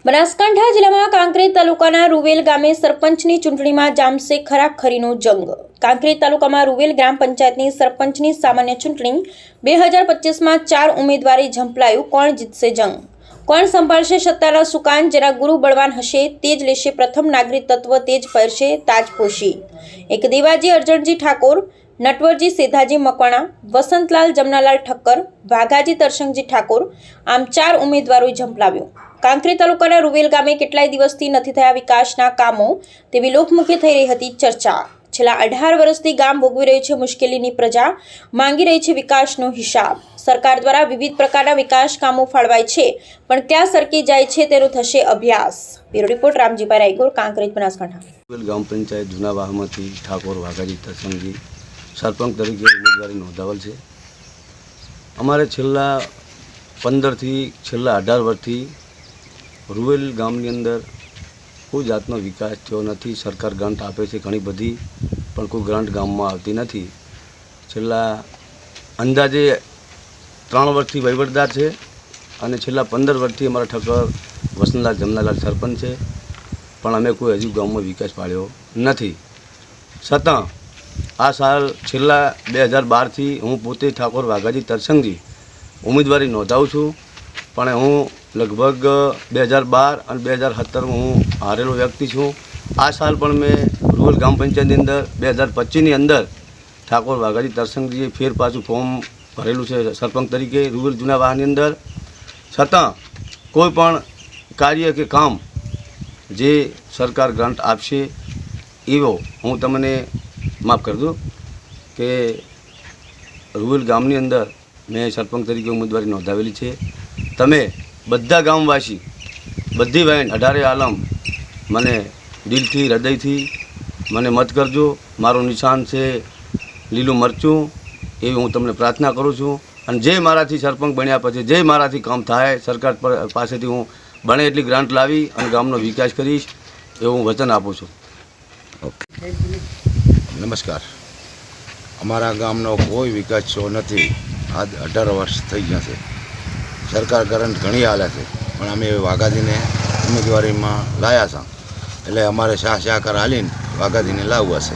બનાસકાંઠા જિલ્લામાં કાંકરેજ તાલુકાના રૂવેલ ગામે સરપંચની ચૂંટણીમાં જામશે ખરાખરીનો જંગ। કાંકરેજ તાલુકામાં રૂવેલ ગ્રામ પંચાયતની સરપંચની સામાન્ય ચૂંટણી 2025માં 4 ઉમેદવારે ઝંપલાયું। કોણ જીતશે જંગ? કોણ સંભાળશે સત્તાના સુકાન? જેના ગુરુ બળવાન હશે તે જ લેશે પ્રથમ નાગરિક તત્વ, તે જ પહેરશે તાજપોશી। એક દેવાજી અર્જણજી ઠાકોર, નટવરજી સેધાજી મકવાણા, વસંતલાલ જમનાલાલ ઠક્કર, વાઘાજી તરસંગજી ઠાકોર, આમ 4 ઉમેદવારોએ ઝંપલાવ્યું। કાંકરેજ તાલુકાના રૂવેલ ગામે કેટલાય દિવસથી નથી થયા વિકાસના કામો તેવી લોકમુખે થઈ રહી હતી ચર્ચા। છેલ્લા 18 વર્ષથી ગામ ભોગવી રહ્યું છે મુશ્કેલીની પ્રજા, માંગી રહી છે વિકાસનો હિસાબ। સરકાર દ્વારા વિવિધ પ્રકારના વિકાસ કામો ફાળવાય છે, પણ ક્યાં સરકી જાય છે તેનો થશે અભ્યાસ। Bureau report Ramjibhai Raygor, Kankrej, Banaskantha. રૂવેલ ગામ પંચાયત જૂના વાહમાંથી ઠાકોર વાઘાજી તરસંગજી સરપંચ તરીકે ઉમેદવારી નોંધાવેલ છે। અમારે છેલ્લા 15 થી છેલ્લા 18 વર્ષથી રૂવેલ ગામની અંદર કોઈ જાતનો વિકાસ થયો નથી। સરકાર ગ્રાન્ટ આપે છે ઘણી બધી, પણ કોઈ ગ્રાન્ટ ગામમાં આવતી નથી। છેલ્લા અંદાજે 3 વર્ષથી વહીવટદાર છે અને છેલ્લા 15 વર્ષથી અમારા ઠક્કર વસંતલાલ જમનાલાલ સરપંચ છે, પણ અમે કોઈ હજુ ગામમાં વિકાસ પાડ્યો નથી। છતાં આ સાલ છેલ્લા 2012થી હું પોતે ઠાકોર વાઘાજી તરસંગજી ઉમેદવારી નોંધાવું છું, પણ હું લગભગ 2012 અને 2017માં હું હારેલો વ્યક્તિ છું। આ સાલ પણ મેં રૂવેલ ગામ પંચાયતની અંદર 2025ની અંદર ઠાકોર વાઘાજી તરસંગજીએ ફેર પાછું ફોર્મ ભરેલું છે સરપંચ તરીકે રૂવેલ જૂના વાહની અંદર। છતાં કોઈ પણ કાર્ય કે કામ જે સરકાર ગ્રાન્ટ આપશે એવો હું તમને માફ કરજો કે રૂવેલ ગામની અંદર મેં સરપંચ તરીકે ઉમેદવારી નોંધાવેલી છે। તમે બધા ગામવાસી, બધી વાઈન 18 આલમ મને દિલથી હૃદયથી મને મત કરજો। મારું નિશાન છે લીલું મરચું, એવી હું તમને પ્રાર્થના કરું છું। અને જે મારાથી સરપંચ બન્યા પછી જે મારાથી કામ થાય સરકાર પાસેથી હું બને એટલી ગ્રાન્ટ લાવી અને ગામનો વિકાસ કરીશ એવું હું વચન આપું છું। નમસ્કાર। અમારા ગામનો કોઈ વિકાસ થયો નથી। આ 18 વર્ષ થઈ ગયા છે। સરકાર ગ્રાન્ટ ઘણી હાલે છે, પણ અમે વાઘાજીને ઉમેદવારીમાં લાવ્યા છે, એટલે અમારે શાહ શાહકાર હાલીને વાઘાજીને લાવવા છે।